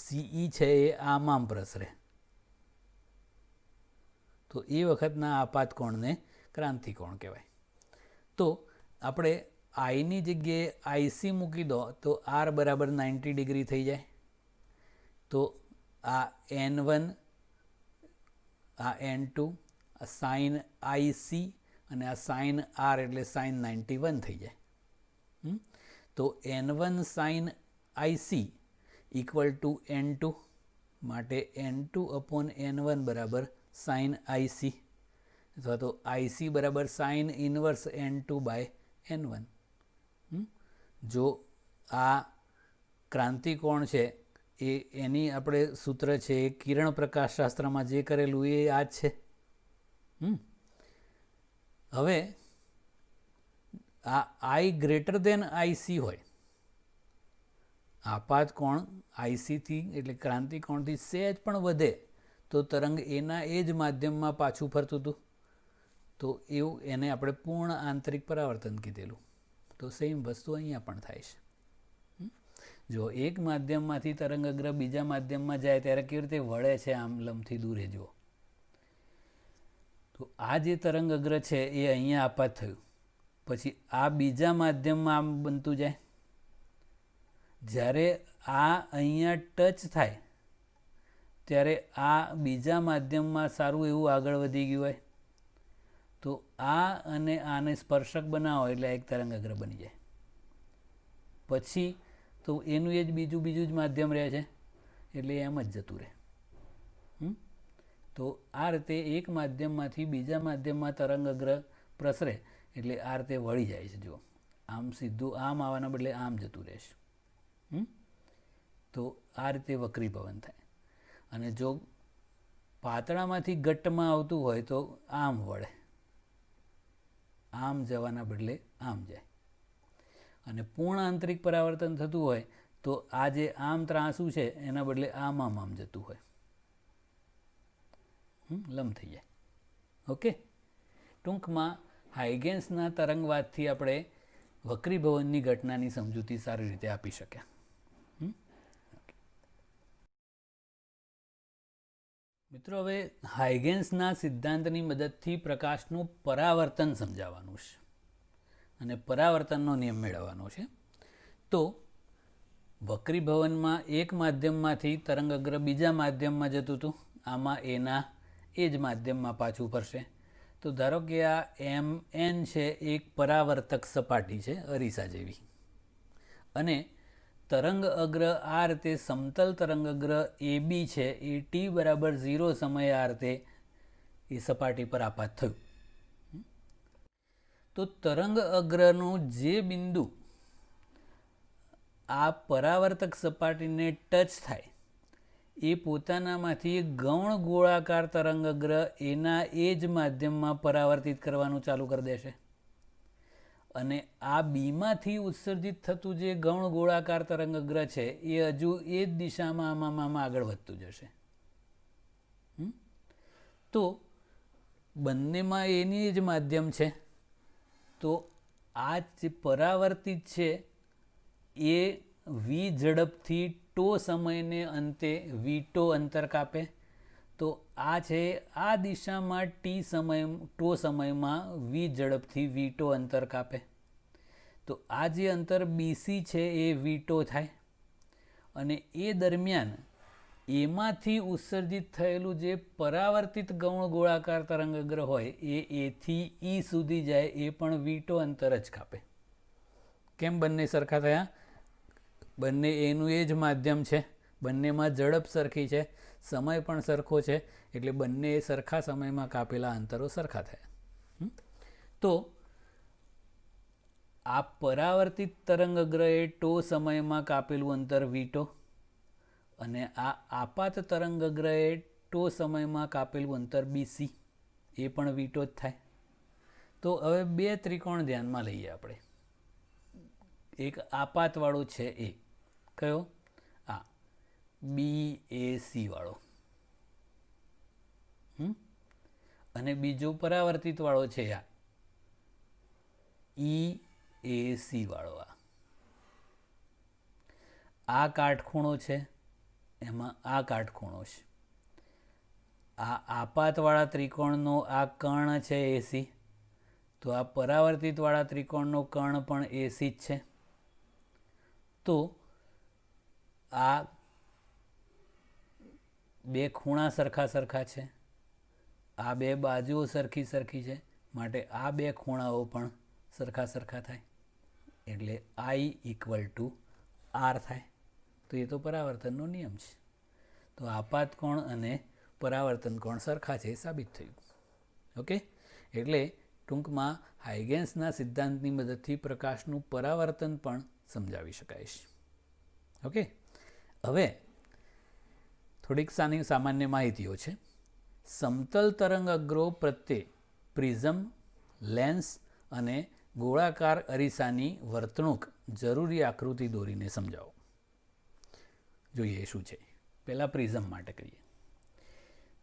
સીઈ છે એ આમ પ્રસરે, તો એ વખતના આપાત કોણને ક્રાંતિકોણ કહેવાય. તો આપણે આઈની જગ્યાએ આઈસી મૂકી દો તો આર બરાબર 90 ડિગ્રી થઈ જાય. તો આ n1 આ n2 આ સાઇન આઈસી અને આ સાઇન આર એટલે સાઇન 91 થઈ જાય. તો n1 sign IC equal to n2 માટે n2 અપોન n1 બરાબર સાઇન આઈસી, અથવા તો આઈસી બરાબર sine inverse n2 by n1. જો આ ક્રાંતિકોણ છે એની આપણે સૂત્ર છે એ કિરણ પ્રકાશશાસ્ત્રમાં જે કરેલું એ આ જ છે. હવે આ આઈ ગ્રેટર દેન આઈસી હોય, આપાત કોણ આઈસીથી એટલે ક્રાંતિકોણથી સહેજ પણ વધે તો તરંગ એના એ જ માધ્યમમાં પાછું ફરતું હતું, તો એવું એને આપણે પૂર્ણ આંતરિક પરાવર્તન કીધેલું. તો સેમ વસ્તુ અહીંયા પણ થાય છે. જો એક માધ્યમમાંથી તરંગઅગ્ર બીજા માધ્યમમાં જાય ત્યારે કેવી રીતે વળે છે આમ લંબથી દૂરે જુઓ. તો આ જે તરંગઅગ્ર છે એ અહીંયા આપાત થયું, પછી આ બીજા માધ્યમમાં આમ બનતું જાય. જ્યારે આ અહીંયા ટચ થાય ત્યારે આ બીજા માધ્યમમાં સારું એવું આગળ વધી ગયું હોય, તો આ અને આને સ્પર્શક બનાવો એટલે એક તરંગઅગ્ર બની જાય. પછી તો એનું એ જ બીજું જ માધ્યમ રહે છે એટલે એમ જ જતું રહે. તો આ રીતે એક માધ્યમમાંથી બીજા માધ્યમમાં તરંગઅગ્ર પ્રસરે એટલે આ રીતે વળી જાય છે. જો આમ સીધું આમ આવવાના બદલે આમ જતું રહેશે. તો આ રીતે વક્રીભવન થાય. અને જો પાતળામાંથી ઘટ્ટમાં આવતું હોય તો આમ વળે, આમ જવાના બદલે આમ જાય. અને પૂર્ણ આંતરિક પરાવર્તન થતું હોય તો આ જે આમ ત્રાંસું છે એના બદલે આમ જતું હોય, લંબ થઈ જાય. ઓકે, ટૂંકમાં હાઇગેન્સના તરંગવાદથી આપણે વક્રીભવનની ઘટનાની સમજૂતી સારી રીતે આપી શક્યા. મિત્રો, હવે હાઇગેન્સના સિદ્ધાંતની મદદથી પ્રકાશનું પરાવર્તન સમજાવવાનું છે અને પરાવર્તનનો નિયમ મેળવવાનો છે. તો વક્રીભવનમાં એક માધ્યમમાંથી તરંગઅગ્ર બીજા માધ્યમમાં જતું હતું, આમાં એના એ જ માધ્યમમાં પાછું ફરશે. તો ધારો કે આ mn છે એક પરાવર્તક સપાટી છે અરીસા જેવી, અને તરંગઅગ્ર આ રીતે સમતલ તરંગઅગ્ર AB છે એ t બરાબર 0 સમયે આ રીતે એ સપાટી પર આપાત થયું. તો તરંગઅગ્રનું જે બિંદુ આ પરાવર્તક સપાટીને ટચ થાય એ પોતાનામાંથી ગૌણ ગોળાકાર તરંગઅગ્ર એના એ જ માધ્યમમાં પરાવર્તિત કરવાનું ચાલુ કરી દેશે. અને આ બીમાંથી ઉત્સર્જિત થતું જે ગૌણ ગોળાકાર તરંગગ્ર છે એ હજુ એ જ દિશામાં આમાં આગળ વધતું જશે. તો બંનેમાં એની જ માધ્યમ છે. તો આ જે પરાવર્તિત છે એ વી ઝડપથી ટો સમયને અંતે વી અંતર કાપે. તો આ છે આ દિશામાં ટો સમયમાં વી ઝડપથી વી અંતર કાપે. તો આ જે અંતર બીસી છે એ વી થાય. અને એ દરમિયાન એમાંથી ઉત્સર્જિત થયેલું જે પરાવર્તિત ગૌણ ગોળાકાર તરંગગ્ર હોય એ એથી ઈ સુધી જાય એ પણ વી અંતર જ કાપે. કેમ બંને સરખા થયા? બંને એનું એ જ માધ્યમ છે, બંનેમાં ઝડપ સરખી છે, સમય પણ સરખો છે, એટલે બંને સરખા સમયમાં કાપેલા અંતરો સરખા થયા. તો આ પરાવર્તિત તરંગગ્રહે ટો સમયમાં કાપેલું અંતર વી અને આ આપાત તરંગગ્રહે ટો સમયમાં કાપેલું અંતર બીસી એ પણ વી જ થાય. તો હવે બે ત્રિકોણ ધ્યાનમાં લઈએ આપણે. એક આપાતવાળો છે એ કયો? આ BAC વાળો. અને બીજો પરાવર્તિત વાળો છે આ EAC વાળો. આ કાટખૂણો છે, એમાં આ કાટખૂણો છે. આ આપાતવાળા ત્રિકોણનો આ કર્ણ છે AC, તો આ પરાવર્તિતવાળા ત્રિકોણનો કર્ણ પણ AC જ છે. તો આ બે ખૂણા સરખા છે, આ બે બાજુઓ સરખી છે, માટે આ બે ખૂણાઓ પણ સરખા થાય, એટલે I = R થાય. તો એ તો પરાવર્તનનો નિયમ છે. તો આપાત કોણ અને પરાવર્તન કોણ સરખા છે એ સાબિત થયું. ઓકે, એટલે ટૂંકમાં હાઇગેન્સના સિદ્ધાંતની મદદથી પ્રકાશનું પરાવર્તન પણ સમજાવી શકાય છે. ઓકે, હવે થોડીક સામાન્ય માહિતીઓ છે. સમતલ તરંગગ્રો પ્રત્યે પ્રિઝમ, લેન્સ અને ગોળાકાર અરીસાની વર્તણૂક જરૂરી આકૃતિ દોરીને સમજાવો. જોઈએ શું છે. પહેલાં પ્રિઝમ માટે કહીએ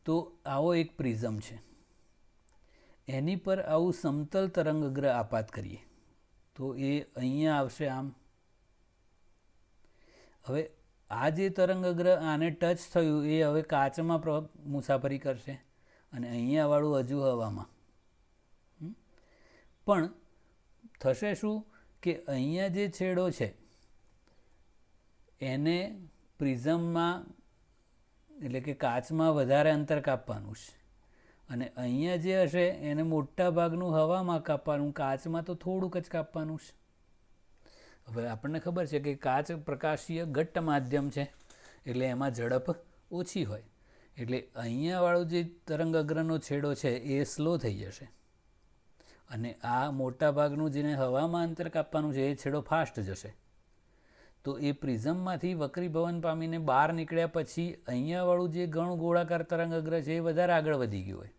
તો આવો એક પ્રિઝમ છે, એની પર આવું સમતલ તરંગગ્ર આપાત કરીએ તો એ અહીંયા આવશે આમ. હવે આ જે તરંગગ્ર આને ટચ થયું એ હવે કાચમાં મુસાફરી કરશે અને અહીંયા વાળું હજુ હવામાં. પણ થશે શું કે અહીંયા જે છેડો છે એને પ્રિઝમમાં એટલે કે કાચમાં વધારે અંતર કાપવાનું છે અને અહીંયા જે હશે એને મોટા ભાગનું હવામાં કાપવાનું, કાચમાં તો થોડુંક જ કાપવાનું છે. હવે આપણને ખબર છે કે કાચ પ્રકાશીય ઘટ્ટ માધ્યમ છે, એટલે એમાં ઝડપ ઓછી હોય, એટલે અહીંયા વાળું જે તરંગગ્રહનો છેડો છે એ સ્લો થઈ જશે અને આ મોટા ભાગનું જેને હવામાં અંતર કાપવાનું છે એ છેડો ફાસ્ટ જશે. તો એ પ્રિઝમમાંથી વક્રીભવન પામીને બહાર નીકળ્યા પછી અહીંયા વાળું જે ગૌણ ગોળાકાર તરંગગ્ર છે એ વધારે આગળ વધી ગયું હોય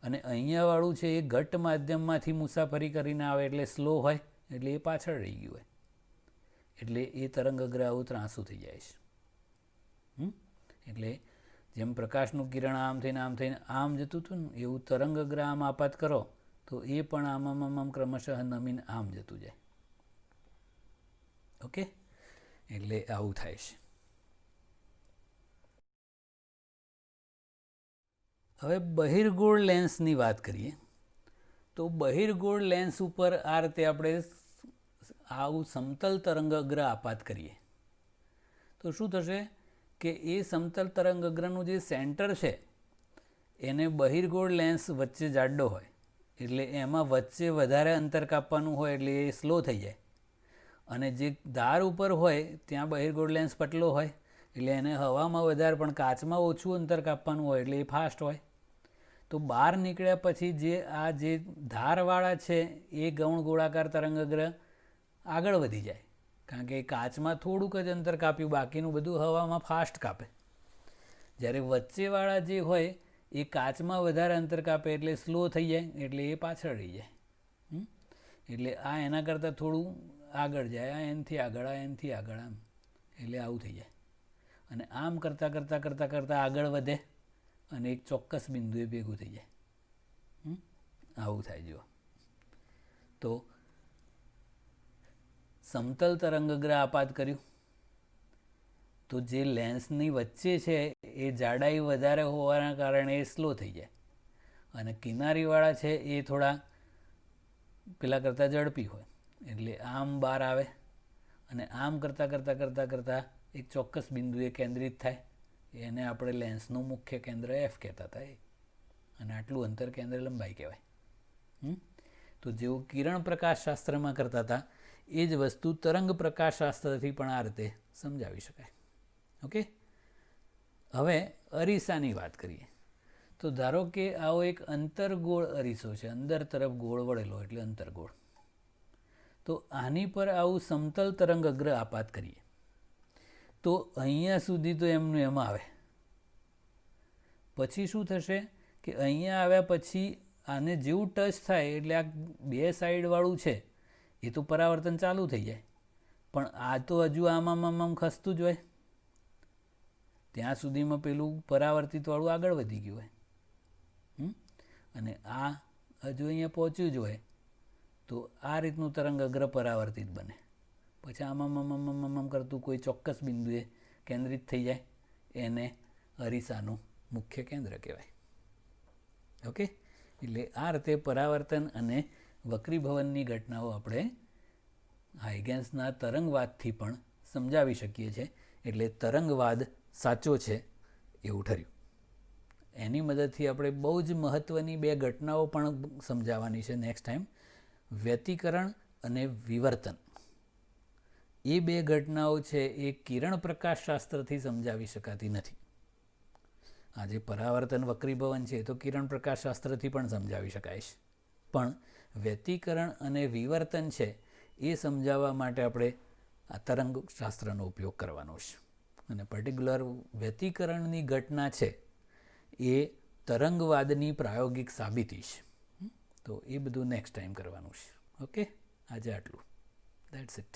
અને અહીંયા વાળું છે એ ઘટ્ટ માધ્યમમાંથી મુસાફરી કરીને આવે એટલે સ્લો હોય, એટલે એ પાછળ રહી ગયું હોય, એટલે એ તરંગગ્ર આવું ત્રાંસું થઈ જાય છે. એટલે જેમ પ્રકાશનું કિરણ આમ થઈને આમ જતું હતું ને એવું તરંગગ્ર આમ આપાત કરો તો એ પણ આમ ક્રમશઃ નમીને આમ જતું જાય. ઓકે, એટલે આવું થાય છે. હવે બહિર્ગોળ લેન્સની વાત કરીએ તો બહિર્ગોળ લેન્સ ઉપર આ રીતે આપણે આવું સમતલ તરંગગ્ર આપાત કરીએ તો શું થશે કે એ સમતલ તરંગગ્રનું જે સેન્ટર છે એને બહિર્ગોળ લેન્સ વચ્ચે જાડો હોય એટલે એમાં વચ્ચે વધારે અંતર કાપવાનું હોય એટલે એ સ્લો થઈ જાય અને જે ધાર ઉપર હોય ત્યાં બહિર્ગોળ લેન્સ પતલો હોય એટલે એને હવામાં વધારે પણ કાચમાં ઓછું અંતર કાપવાનું હોય એટલે એ ફાસ્ટ હોય. તો બહાર નીકળ્યા પછી જે આ જે ધારવાળા છે એ ગૌણ ગોળાકાર તરંગગ્ર આગળ વધી જાય, કારણ કે કાચમાં થોડુંક જ અંતર કાપ્યું, બાકીનું બધું હવામાં ફાસ્ટ કાપે. જ્યારે વચ્ચેવાળા જે હોય એ કાચમાં વધારે અંતર કાપે એટલે સ્લો થઈ જાય એટલે એ પાછળ રહી જાય. એટલે આ એના કરતાં થોડું આગળ જાય, આ એનાથી આગળ, આ એનાથી આગળ, આમ એટલે આવું થઈ જાય. અને આમ કરતાં કરતાં કરતાં કરતાં આગળ વધે અને એક ચોક્કસ બિંદુએ ભેગું થઈ જાય. આવું થાય. જુઓ તો સમતલ તરંગગ્ર આપાત કર્યું તો જે લેન્સની વચ્ચે છે એ જાડાઈ વધારે હોવાના કારણે એ સ્લો થઈ જાય અને કિનારીવાળા છે એ થોડા પેલા કરતાં ઝડપી હોય, એટલે આમ બહાર આવે અને આમ કરતાં કરતાં કરતાં કરતાં એક ચોક્કસ બિંદુએ કેન્દ્રિત થાય. એને આપણે લેન્સનું મુખ્ય કેન્દ્ર એફ કહેતા હતા અને આટલું અંતર કેન્દ્ર લંબાઈ કહેવાય. તો જેવું કિરણ પ્રકાશશાસ્ત્રમાં કરતા હતા એ જ વસ્તુ તરંગ પ્રકાશશાસ્ત્રથી પણ આ રીતે સમજાવી શકાય. ઓકે, હવે અરીસાની વાત કરીએ. તો ધારો કે આવો એક અંતરગોળ અરીસો છે, અંદર તરફ ગોળ વળેલો એટલે અંતરગોળ. તો આની પર આવું સમતલ તરંગ અગ્ર આપાત કરીએ તો અહીંયા સુધી તો એમનું એમ આવે. પછી શું થશે કે અહીંયા આવ્યા પછી આને જેવું ટચ થાય એટલે આ બે સાઈડવાળું છે એ તો પરાવર્તન ચાલુ થઈ જાય, પણ આ તો હજુ આમ ખસતું જ હોય. ત્યાં સુધીમાં પેલું પરાવર્તિતવાળું આગળ વધી ગયું હોય અને આ હજુ અહીંયા પહોંચ્યું જ હોય. તો આ રીતનું તરંગ અગ્ર પરાવર્તિત બને. પછી આમ કરતું કોઈ ચોક્કસ બિંદુએ કેન્દ્રિત થઈ જાય. એને અરીસાનું મુખ્ય કેન્દ્ર કહેવાય. ઓકે, એટલે આ રીતે પરાવર્તન અને વક્રીભવનની ઘટનાઓ આપણે હાઇગેન્સના તરંગવાદથી પણ સમજાવી શકીએ છીએ. એટલે તરંગવાદ સાચો છે એવું ઠર્યું. એની મદદથી આપણે બહુ જ મહત્ત્વની બે ઘટનાઓ પણ સમજાવવાની છે નેક્સ્ટ ટાઈમ. વ્યતિકરણ અને વિવર્તન. એ બે ઘટનાઓ છે એ કિરણ પ્રકાશશાસ્ત્રથી સમજાવી શકાતી નથી. આ જે પરાવર્તન વક્રીભવન છે એ તો કિરણ પ્રકાશશાસ્ત્રથી પણ સમજાવી શકાય છે, પણ વ્યતિકરણ અને વિવર્તન છે એ સમજાવવા માટે આપણે આ તરંગશાસ્ત્રનો ઉપયોગ કરવાનો છે. અને પર્ટિક્યુલર વ્યતિકરણની ઘટના છે એ તરંગવાદની પ્રાયોગિક સાબિતી છે. તો એ બધું નેક્સ્ટ ટાઈમ કરવાનું છે. ઓકે, આજે આટલું. That's it.